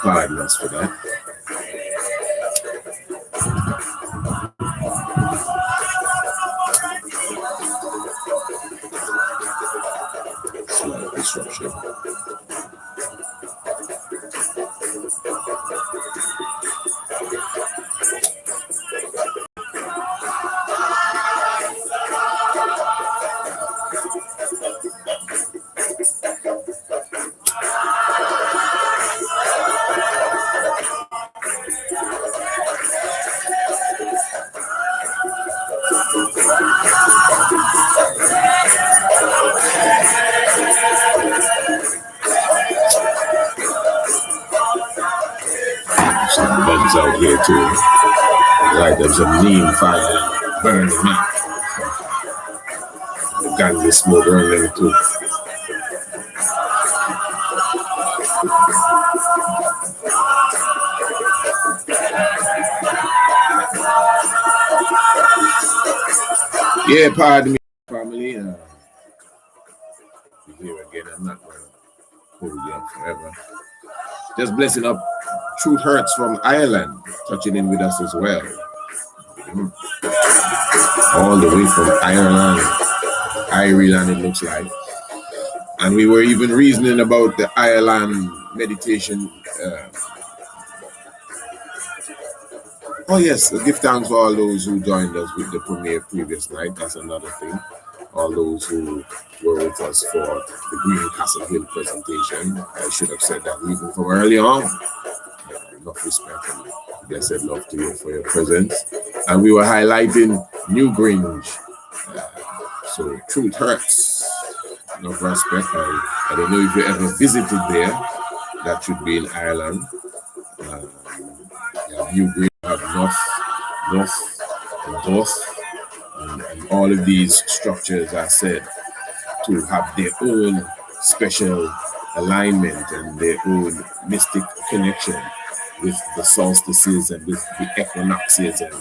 pardon us for that. Slight disruption. Some bugs out here too. Like there's some neem fire burning up. The ganja smoke around them too. Yeah, pardon me, family. Here again, I'm not going to hold you up forever. Just blessing up Truth Hurts from Ireland, touching in with us as well. All the way from Ireland, Ireland, it looks like. And we were even reasoning about the Ireland meditation. Oh yes, give thanks for all those who joined us with the premiere previous night. That's another thing. All those who were with us for the Green Castle Hill presentation. I should have said that even from early on. Enough respect and blessed love to you for your presence. And we were highlighting New Grange. So Truth Hurts. Enough respect. I don't know if you ever visited there. That should be in Ireland. New Grange have North, and all of these structures are said to have their own special alignment and their own mystic connection with the solstices and with the equinoxes and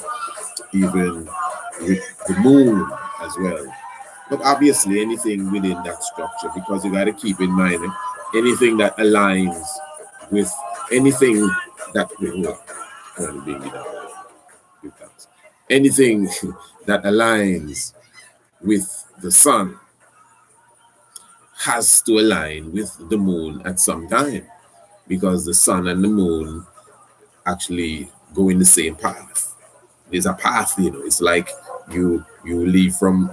even with the moon as well. But obviously anything within that structure, because you got to keep in mind anything that aligns with anything that anything that aligns with the sun has to align with the moon at some time, because the sun and the moon actually go in the same path. There's a path, it's like you leave from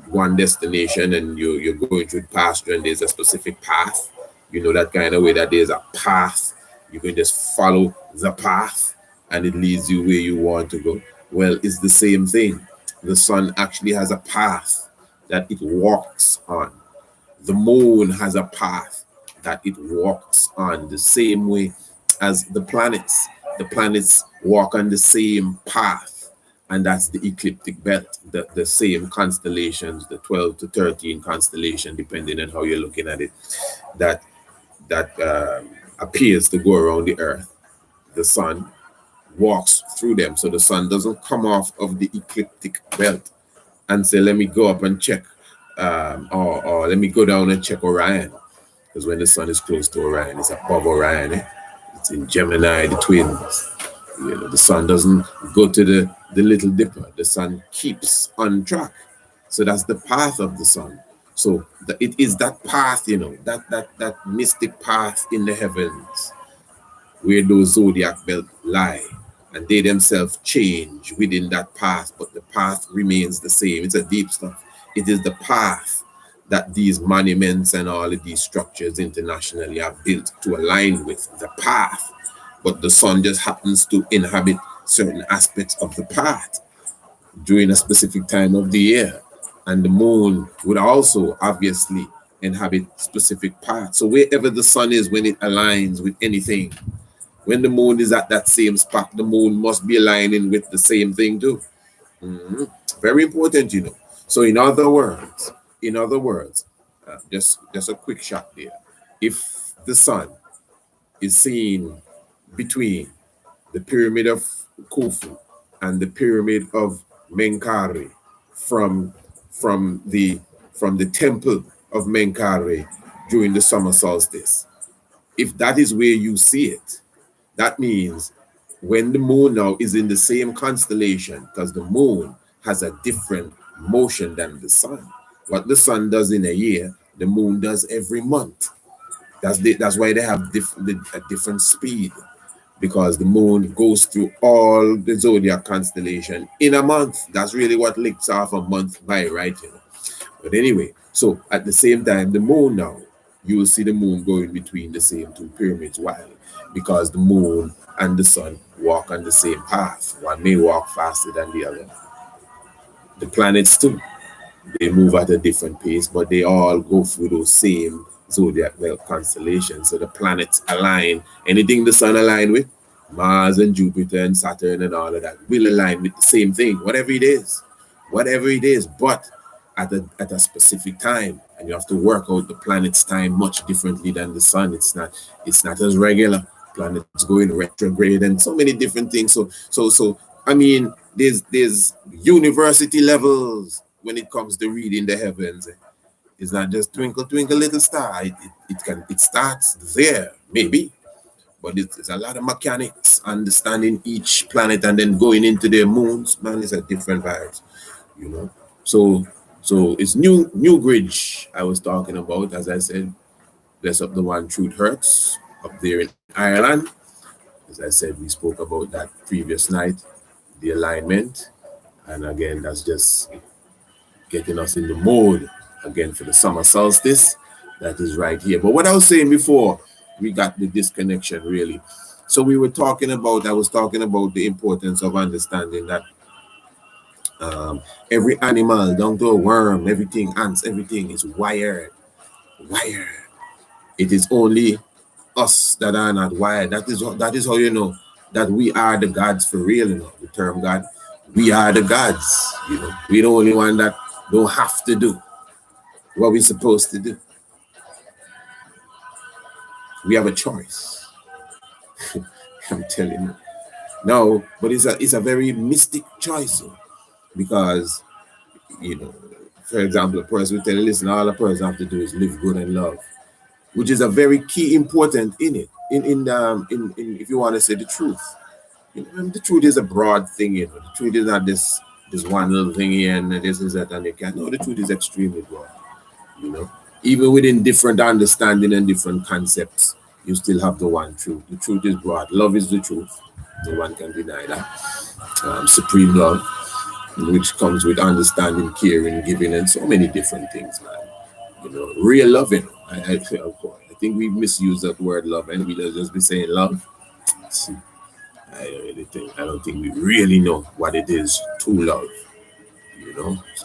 one destination and you're going through the pasture and there's a specific path, that kind of way, that there's a path. You can just follow the path and it leads you where you want to go. Well, it's the same thing. The sun actually has a path that it walks on. The moon has a path that it walks on, the same way as the planets. The planets walk on the same path, and that's the ecliptic belt, the same constellations, the 12 to 13 constellation, depending on how you're looking at it, that appears to go around the earth. The sun walks through them, so the sun doesn't come off of the ecliptic belt and say, let me go up and check, or let me go down and check Orion, because when the sun is close to Orion, it's above Orion, it's in Gemini, the twins. The sun doesn't go to the Little Dipper. The sun keeps on track. So that's the path of the sun. So it is that path, that mystic path in the heavens where those zodiac belts lie, and they themselves change within that path, but the path remains the same. It's a deep stuff. It is the path that these monuments and all of these structures internationally are built to align with, the path. But the sun just happens to inhabit certain aspects of the path during a specific time of the year. And the moon would also obviously inhabit specific paths. So wherever the sun is, when it aligns with anything, when the moon is at that same spot, the moon must be aligning with the same thing too. Very important, So in other words, just a quick shot there. If the sun is seen between the pyramid of Khufu and the pyramid of Menkaure from the temple of Menkaure during the summer solstice, if that is where you see it, That means when the moon now is in the same constellation, because the moon has a different motion than the sun. What the sun does in a year, the moon does every month. That's why they have a different speed, because the moon goes through all the zodiac constellation in a month. That's really what licks off a month by, right? But anyway, so at the same time, the moon now, you will see the moon going between the same two pyramids. Why? Because the moon and the sun walk on the same path. One may walk faster than the other. The planets too, they move at a different pace, but they all go through those same zodiac belt constellations. So the planets align. Anything the sun align with, Mars and Jupiter and Saturn and all of that will align with the same thing, whatever it is, whatever it is, but at a specific time. And you have to work out the planet's time much differently than the sun. It's not as regular. Planets go in retrograde and so many different things. So I mean, there's university levels when it comes to reading the heavens. It's not just twinkle twinkle little star. It starts there maybe, but it's a lot of mechanics understanding each planet and then going into their moons. Man, it's a different vibes, you know. So it's Newbridge I was talking about. As I said, bless up the one truth hurts up there in Ireland. As I said, we spoke about that previous night, the alignment, and again, that's just getting us in the mode again for the summer solstice that is right here. But what I was saying before, we got the disconnection really. So I was talking about the importance of understanding that every animal, down to a worm, everything, ants, everything is wired. Wired. It is only us that are not wired. That is how you know that we are the gods for real, the term God. We are the gods. We're the only one that don't have to do what we're supposed to do. We have a choice. I'm telling you. No, but it's a very mystic choice, because for example, a person will tell you, listen, all a person have to do is live good and love, which is a very key important in it. In if you want to say the truth. The truth is a broad thing, The truth is not this one little thing here and this is that and you can't. No, the truth is extremely broad. You know, Even within different understanding and different concepts, you still have the one truth. The truth is broad. Love is the truth. No one can deny that. Supreme love, which comes with understanding, caring, giving, and so many different things, man. Real loving. I think we misuse that word love, and we just be saying love. I don't think we really know what it is to love.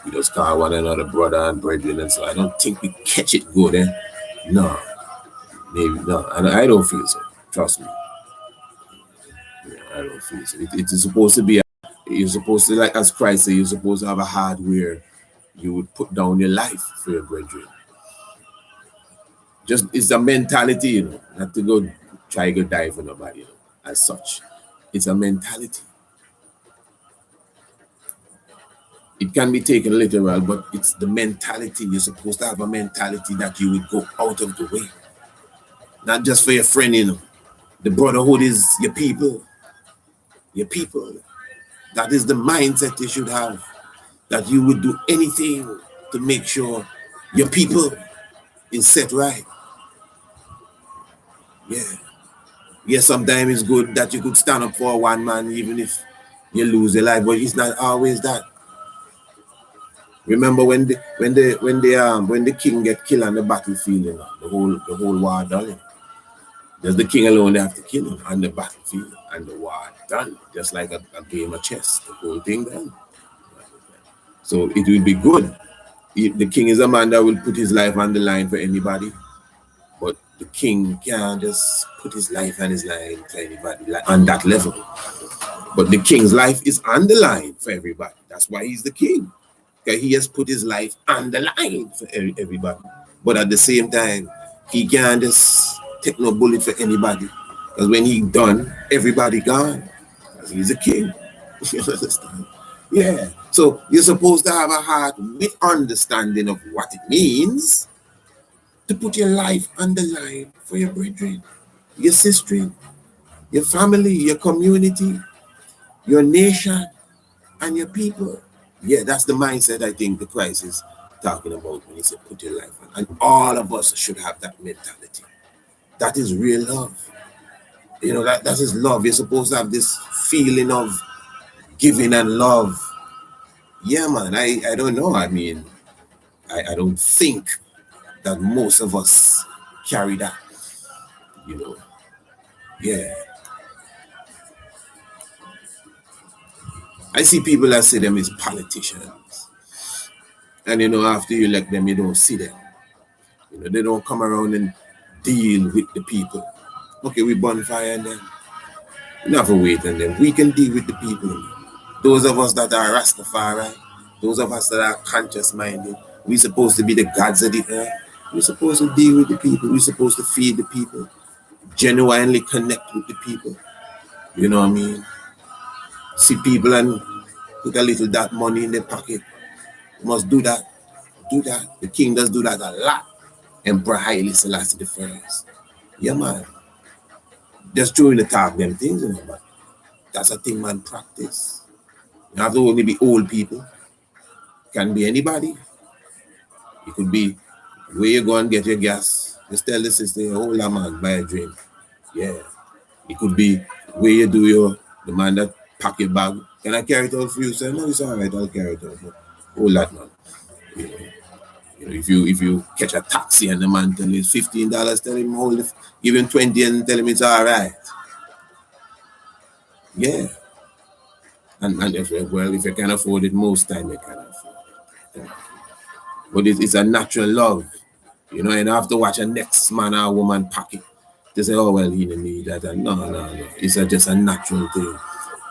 We just call one another brother and brethren, and so I don't think we catch it good. No, maybe no, and I don't feel so. Trust me, I don't feel so. It is supposed to be. You're supposed to, like as Christ said, you're supposed to have a heart where you would put down your life for your brethren. Just it's a mentality, not to go try to die for nobody, as such. It's a mentality. It can be taken literal, but it's the mentality. You're supposed to have a mentality that you would go out of the way. Not just for your friend, The brotherhood is your people. Your people. That is the mindset you should have. That you would do anything to make sure your people is set right. Yeah. Yeah, sometimes it's good that you could stand up for one man even if you lose your life, but it's not always that. Remember when the king get killed on the battlefield, the whole war done. Does the king alone have to kill him on the battlefield and the war done? Just like a game of chess, the whole thing done. So it will be good. The king is a man that will put his life on the line for anybody, but the king can't just put his life on his line for anybody on that level. But the king's life is on the line for everybody. That's why he's the king. Okay, he has put his life on the line for everybody. But at the same time, he can't just take no bullet for anybody. Because when he done, everybody gone. Because he's a king. You understand? Yeah. So you're supposed to have a heart with understanding of what it means to put your life on the line for your brethren, your sister. your family, your community, your nation, and your people. Yeah, that's the mindset I think the Christ is talking about when he said put your life on. And all of us should have that mentality. That is real love. You know, that is love. You're supposed to have this feeling of giving and love. Yeah, man. I don't know. I mean, I don't think that most of us carry that, you know. Yeah. I see people that say them is politicians. And you know, after you elect them, you don't see them. You know, they don't come around and deal with the people. Okay, we bonfire and then never wait on them. We can deal with the people. Those of us that are Rastafari, those of us that are conscious minded, we supposed to be the gods of the earth. We're supposed to deal with the people. We're supposed to feed the people, genuinely connect with the people. You know what I mean? See people and put a little that money in their pocket. You must do that. Do that. The king does do that a lot. Emperor Haile Selassie the first. Yeah, man. Just throwing the talk them things, you know, but that's a thing man practice. You have to only be old people. Can be anybody. It could be where you go and get your gas. Just tell the sister, hold on man, buy a drink. Yeah. It could be where you do the man that pack your bag. Can I carry it out for you? Say, no, it's all right, I'll carry it out. But hold that man. You know, if you catch a taxi and the man tell you it's $15, tell him hold it, give him 20 and tell him it's all right. Yeah. And if if you can afford it, most time you can afford it. But it's a natural love. You know, and I have to watch a next man or woman pack it. They say, oh, well, he didn't need that. And no. It's just a natural thing,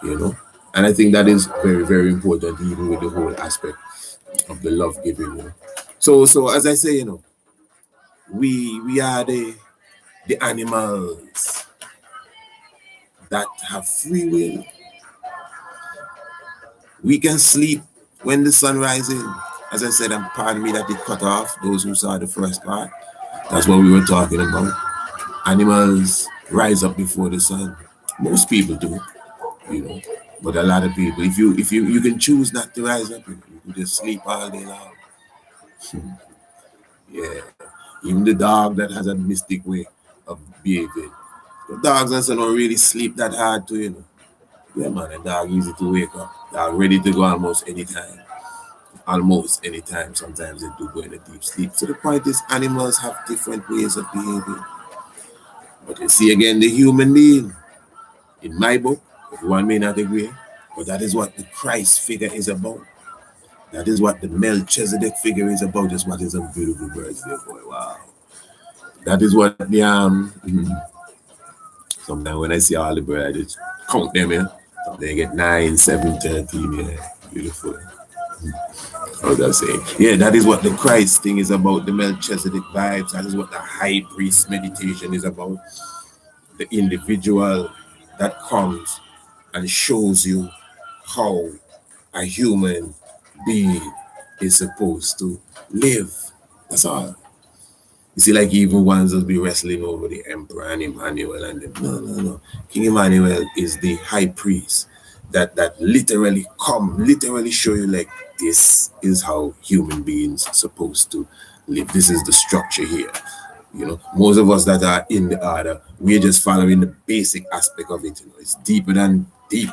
you know. And I think that is very, very important, even with the whole aspect of the love giving, you know. So as I say, you know, we are the animals that have free will. We can sleep when the sun rises. As I said, and pardon me that it cut off those who saw the first part. That's what we were talking about. Animals rise up before the sun. Most people do, you know. But a lot of people, if you can choose not to rise up, you can just sleep all day long. Yeah. Even the dog that has a mystic way of behaving. The dogs and so don't really sleep that hard too, you know. Yeah, man, a dog easy to wake up. Dog ready to go almost anytime. Almost anytime. Sometimes they do go in a deep sleep. So the point is animals have different ways of behaving. But you see again the human being. In my book, everyone may not agree, but that is what the Christ figure is about. That is what the Melchizedek figure is about. Just what is a beautiful birds there, boy. Wow. That is what the sometimes when I see all the birds, I just count them, yeah. They get 9, 7, 13, yeah. Beautiful. How do I say? Yeah, that is what the Christ thing is about, the Melchizedek vibes. That is what the high priest meditation is about. The individual that comes and shows you how a human being is supposed to live. That's all. You see, like even ones that be wrestling over the emperor and Emmanuel and them. No. King Emmanuel is the high priest that literally show you like this is how human beings supposed to live. This is the structure here. You know, most of us that are in the order, we're just following the basic aspect of it. You know, it's deeper than deep.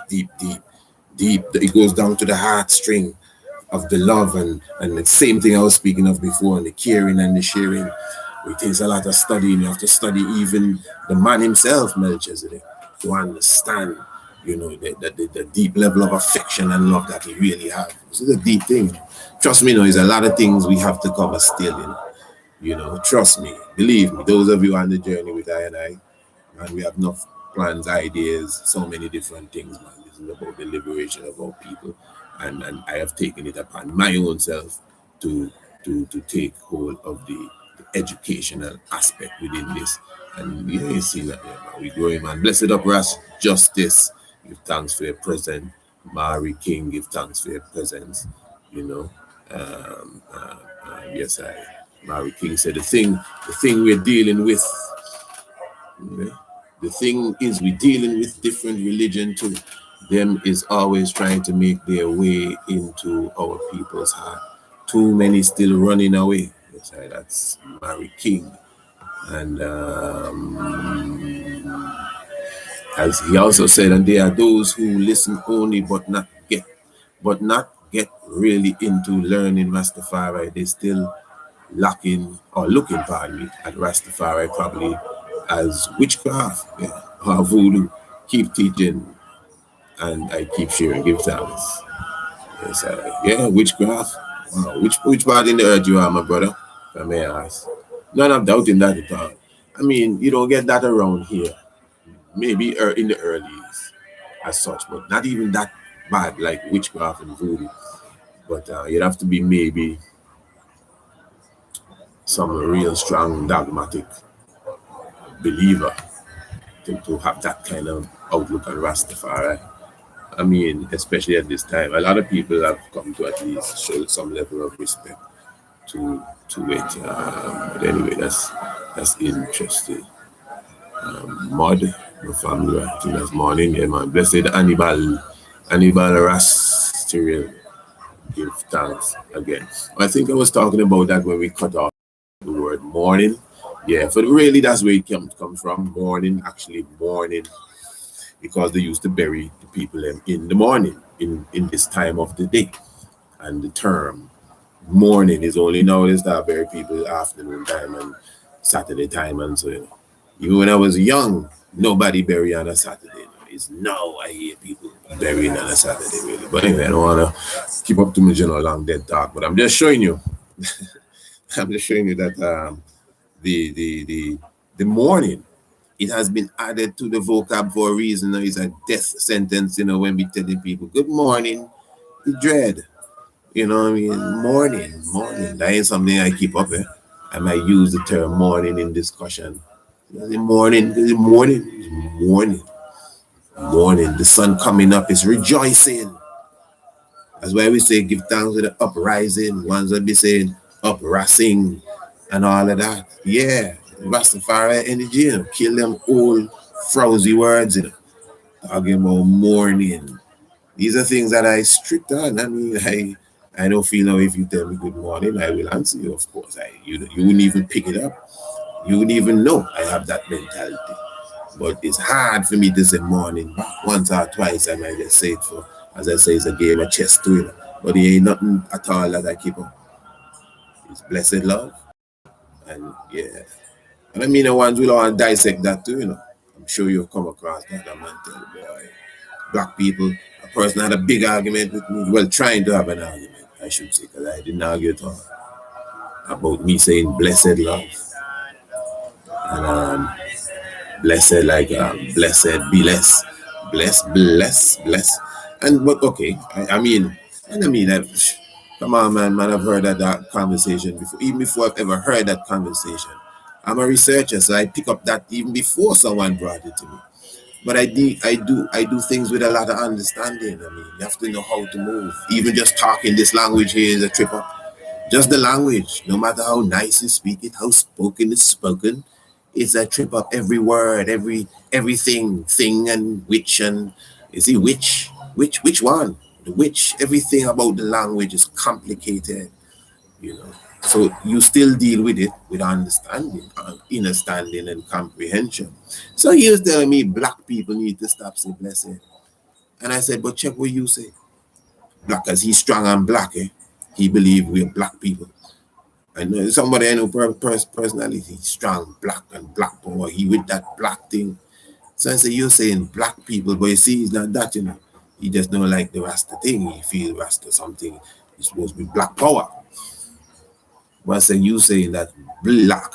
It goes down to the heartstring of the love and the same thing I was speaking of before, and the caring and the sharing. It takes a lot of studying. You have to study even the man himself, Melchizedek, to understand, you know, the deep level of affection and love that he really has. This is a deep thing. Trust me, you know, there's a lot of things we have to cover still, you know. You know, trust me, believe me, those of you on the journey with I, and we have enough plans, ideas, so many different things, man. This is about the liberation of our people. And I have taken it upon my own self to to take hold of the educational aspect within this. And yeah, you see that, yeah, man, we growing, man. Blessed up, Ras, justice. Give thanks for your presence. Mary King, give thanks for your presence. You know, yes, Mary King said the thing we're dealing with. Yeah, The thing is, we're dealing with different religion too. Them is always trying to make their way into our people's heart. Too many still running away. That's Mary King. And as he also said, and there are those who listen only but not get really into learning Rastafari. They still looking, pardon me, at Rastafari probably as witchcraft, yeah, or voodoo. Keep teaching and I keep sharing. Give thanks. Yes, yeah, witchcraft. Wow. Which part in the earth you are, my brother? If I may ask. None of doubting that at all. I mean, you don't get that around here. Maybe in the earlys as such, but not even that bad like witchcraft and voodoo. But you'd have to be maybe some real strong dogmatic believer to have that kind of outlook on Rastafari. I mean, especially at this time, a lot of people have come to at least show some level of respect to it. But anyway, that's interesting. Mud, my family, I think that's morning. Yeah, man. Blessed Hannibal Rasterial. Give thanks again. I think I was talking about that when we cut off the word morning. Yeah, but really that's where it comes from. Morning, actually morning, because they used to bury the people in the morning, in this time of the day. And the term morning is only now they start bury people afternoon time and Saturday time and so, even when I was young, nobody bury on a Saturday. It's now I hear people burying on a Saturday really. But anyway, I don't wanna keep up too much on a long dead talk, but I'm just showing you. I'm just showing you that the morning, it has been added to the vocab for a reason. It's a death sentence, when we telling people good morning, the dread. You know what I mean? Morning. That ain't something I keep up. I might use the term morning in discussion. Morning. The sun coming up is rejoicing. That's why we say give thanks to the uprising. Ones that be saying uprasing and all of that. Yeah, Rastafari energy, kill them old frowsy words, talking about morning. These are things that I strict on. I mean, I don't feel now if you tell me good morning, I will answer you, of course. You wouldn't even pick it up. You wouldn't even know I have that mentality. But it's hard for me to say morning. Once or twice, I might just say it for, as I say, it's a game of chess too. But it ain't nothing at all that I keep up. It's blessed love. And yeah. And I mean, the ones will all dissect that too. I'm sure you've come across that. I'm not telling you, boy. Black people, a person had a big argument with me. Well, trying to have an argument, I should say, because I didn't argue at all. About me saying blessed love. And blessed, like blessed, be less, bless. And but okay, come on, man, I've heard that conversation before, even before I've ever heard that conversation. I'm a researcher, so I pick up that even before someone brought it to me. But I do things with a lot of understanding. I mean, you have to know how to move. Even just talking this language here is a trip up. Just the language, no matter how nice you speak it, how spoken is spoken, it's a trip up. Every word, everything, thing and which and you see which one? The which, everything about the language is complicated, you know. So you still deal with it with understanding, understanding and comprehension. So he was telling me black people need to stop saying blessed. And I said, but check what you say. Black, as he's strong and black, eh? He believe we're black people. I know somebody I know personality, strong, black and black power. He with that black thing. So I say, you're saying black people, but you see, he's not that. He just don't like the Rasta thing. He feel Rasta something. It's supposed to be black power. But I say, you saying that black,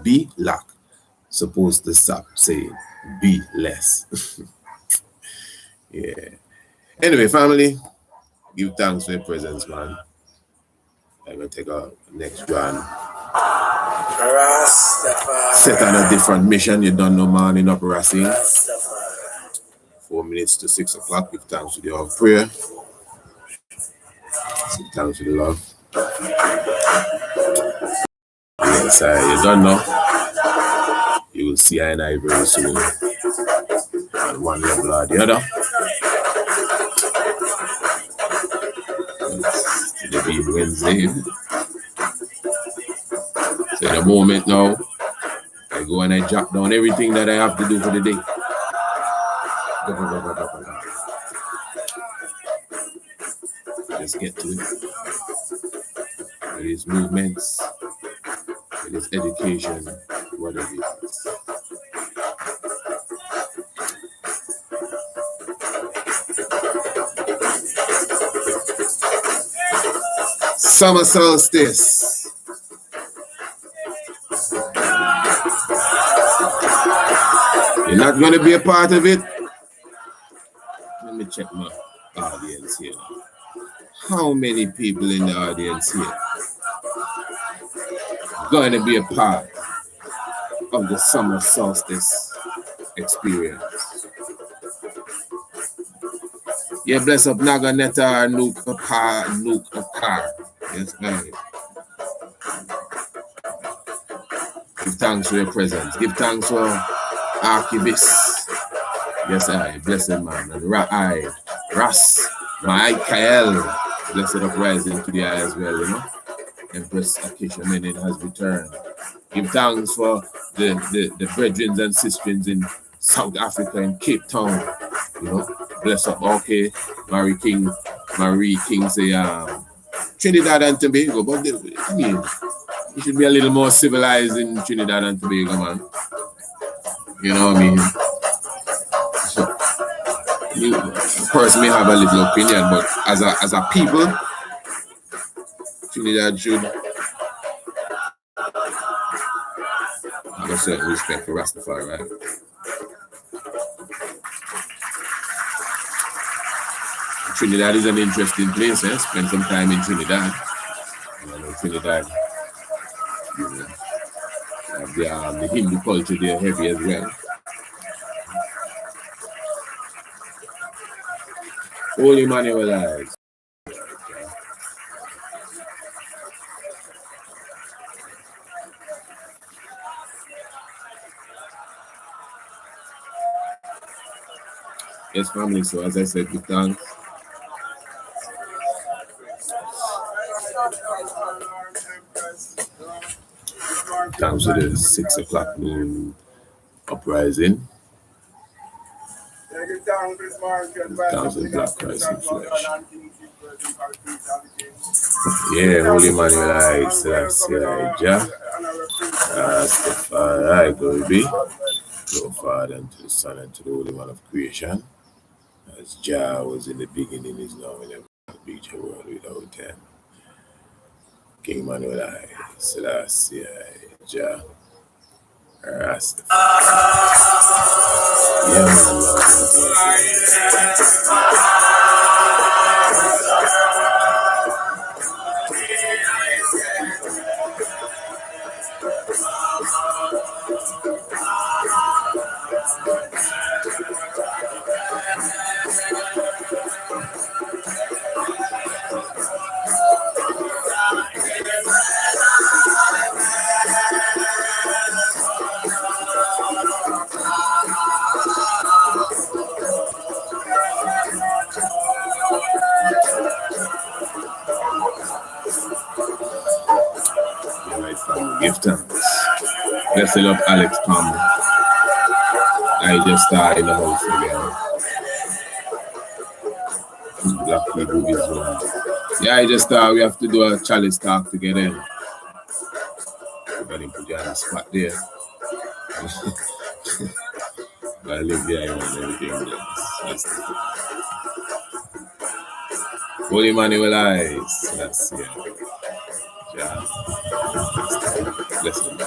be black, supposed to stop saying be less. Yeah. Anyway, family, give thanks for your presence, man. I'm gonna take a next one. Set on a different mission. You don't know, man, in Uprising. 4 minutes to 6 o'clock. Give thanks to the hour of prayer. Give thanks to the love. Yes, you don't know. You will will see I and I very soon on one level or the other. Today being Wednesday. So in a moment now, I go and I jot down everything that I have to do for the day. Just get to it. It is movements, it is education, whatever it is. Summer solstice. You're not going to be a part of it? Let me check my audience here. How many people in the audience here going to be a part of the summer solstice experience? Yeah, bless up Naganeta Nuke Apar. Yes, man. Give thanks for your presence. Give thanks for archivists. Yes, I. Blessed man. And Ras. Michael. Blessed uprising to the eye as well, you know. Empress Akisha Menin has returned. Give thanks for the brethren and sisters in South Africa and Cape Town. You know. Bless up. Okay. Marie King say Trinidad and Tobago. But I mean, you should be a little more civilized in Trinidad and Tobago, man. You know what I mean? So, you personally have a little opinion, but as a people, Trinidad should have a certain respect for Rastafari, right? Trinidad is an interesting place, eh? Spend some time in Trinidad. You know, Trinidad, you know, the Hindu culture there heavy as well. Holy Manuel eyes. Yes, family. So as I said, give thanks. Thanks to the 6 o'clock noon uprising. Thanks to Black Christ in flesh. Yeah, Holy Manuel I Selassie Jah. Rastafari, glory be. To the Father, and to the Son, and to the Holy One of creation. As Jah was in the beginning, is now, and ever will be, a world without end. King Manuel I Selassie Jah. Rastafari. Yeah, man, give thanks. Bless up Alex Palmer. I just started in the house again. Black people is one. Yeah, I just thought we have to do a chalice talk together. I'm going to put you on the spot there. I live there and everything. That's the Holy Manuel eyes. That's yeah. Yeah. Listen.